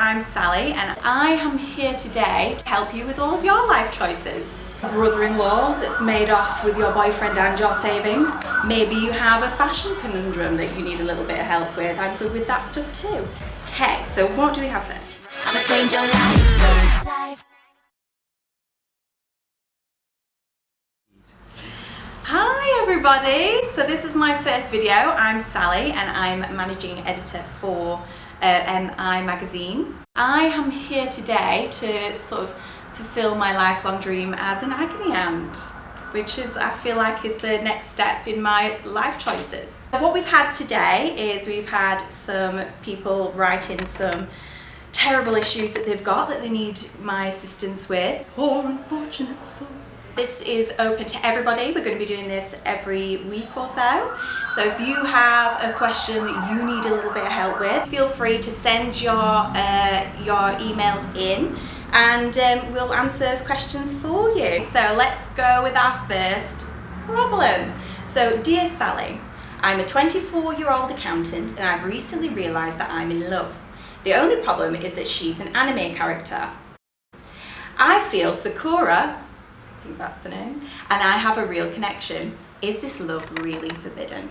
I'm Sally and I am here today to help you with all of your life choices. A brother-in-law that's made off with your boyfriend and your savings. Maybe you have a fashion conundrum that you need a little bit of help with. I'm good with that stuff too. Okay, so what do we have first? I'ma change your life. Hi everybody! So this is my first video. I'm Sally and I'm managing editor for MI magazine. I am here today to sort of fulfill my lifelong dream as an agony aunt, which is, I feel like, is the next step in my life choices. What we've had today is we've had some people write in some terrible issues that they've got that they need my assistance with. Poor unfortunate souls. This is open to everybody. We're going to be doing this every week or so. So if you have a question that you need a little bit of help with, feel free to send your emails in and we'll answer those questions for you. So let's go with our first problem. So, dear Sally, I'm a 24-year-old accountant and I've recently realised that I'm in love. The only problem is that she's an anime character. I feel Sakura, I think that's the name, and I have a real connection. Is this love really forbidden?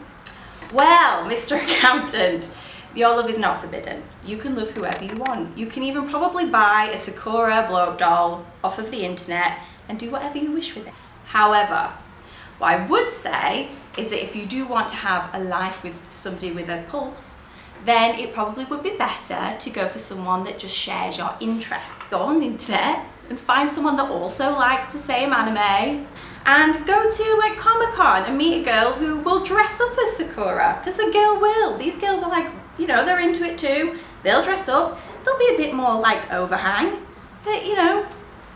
Well, Mr. Accountant, your love is not forbidden. You can love whoever you want. You can even probably buy a Sakura blow-up doll off of the internet and do whatever you wish with it. However, what I would say is that if you do want to have a life with somebody with a pulse, then it probably would be better to go for someone that just shares your interests. Go on the internet and find someone that also likes the same anime and go to like Comic-Con and meet a girl who will dress up as Sakura, because a girl will. These girls are like, you know, they're into it too. They'll dress up. They'll be a bit more like overhang, but you know,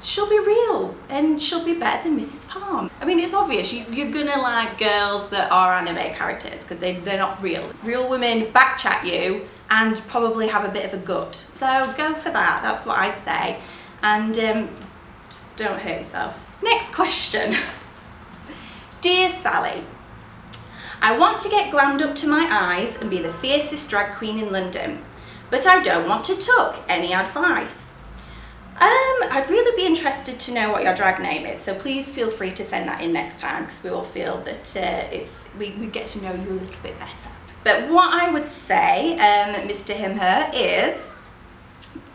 she'll be real and she'll be better than Mrs. Palm. I mean, it's obvious you're gonna like girls that are anime characters because they're not real. Real women backchat you and probably have a bit of a gut. So go for that, that's what I'd say. And just don't hurt yourself. Next question. Dear Sally, I want to get glammed up to my eyes and be the fiercest drag queen in London, but I don't want to tuck. Any advice? I'd really be interested to know what your drag name is, so please feel free to send that in next time because we all feel that we get to know you a little bit better. But what I would say, Mr. Him/Her, is,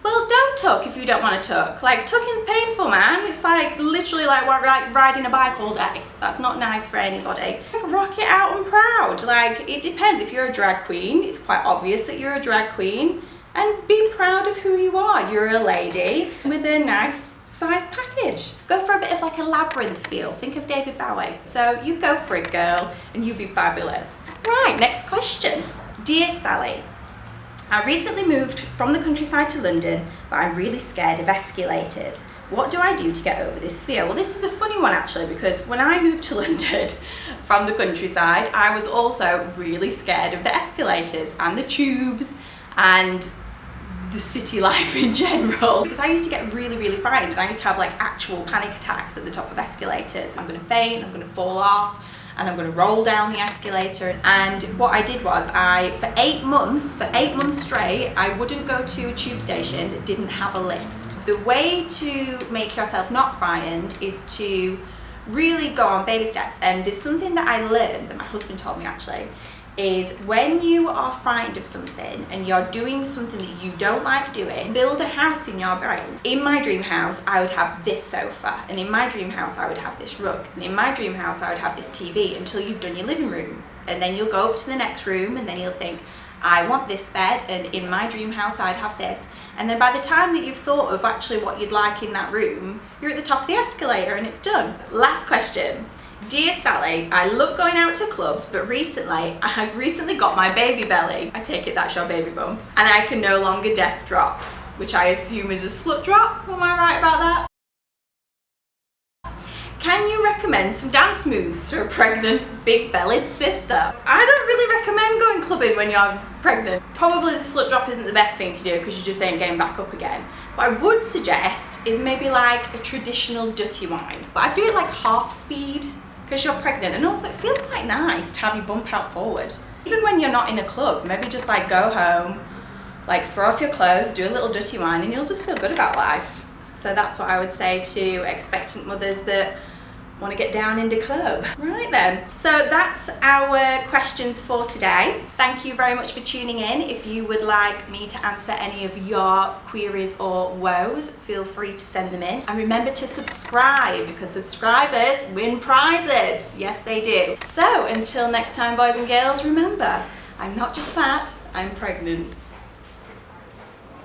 well, don't tuck if you don't want to tuck. Like, tucking's painful, man. It's like literally like riding a bike all day. That's not nice for anybody. Like, rock it out and proud. Like, it depends. If you're a drag queen, it's quite obvious that you're a drag queen. And be proud of who you are. You're a lady with a nice size package. Go for a bit of like a labyrinth feel. Think of David Bowie. So you go for it, girl, and you be fabulous. Right, next question. Dear Sally, I recently moved from the countryside to London, but I'm really scared of escalators. What do I do to get over this fear? Well, this is a funny one actually, because when I moved to London from the countryside, I was also really scared of the escalators and the tubes and the city life in general, because I used to get really, really frightened and I used to have like actual panic attacks at the top of escalators. I'm gonna faint, I'm gonna fall off, and I'm gonna roll down the escalator. And what I did was for 8 months straight, I wouldn't go to a tube station that didn't have a lift. The way to make yourself not frightened is to really go on baby steps. And there's something that I learned that my husband taught me actually, is when you are frightened of something and you're doing something that you don't like doing, build a house in your brain. In my dream house, I would have this sofa, and in my dream house, I would have this rug, and in my dream house, I would have this TV until you've done your living room. And then you'll go up to the next room and then you'll think, I want this bed, and in my dream house, I'd have this. And then by the time that you've thought of actually what you'd like in that room, you're at the top of the escalator and it's done. Last question. Dear Sally, I love going out to clubs, but I've recently got my baby belly. I take it that's your baby bum. And I can no longer death drop, which I assume is a slut drop. Am I right about that? Can you recommend some dance moves for a pregnant, big-bellied sister? I don't really recommend going clubbing when you're pregnant. Probably the slut drop isn't the best thing to do because you just ain't getting back up again. What I would suggest is maybe like a traditional dirty wine. But I'd do it like half speed because you're pregnant, and also it feels quite nice to have your bump out forward. Even when you're not in a club, maybe just like go home, Like, throw off your clothes, do a little dirty wine, and you'll just feel good about life. So that's what I would say to expectant mothers that want to get down in the club. Right then, so that's our questions for today. Thank you very much for tuning in. If you would like me to answer any of your queries or woes, feel free to send them in. And remember to subscribe, because subscribers win prizes. Yes, they do. So until next time, boys and girls, remember, I'm not just fat, I'm pregnant.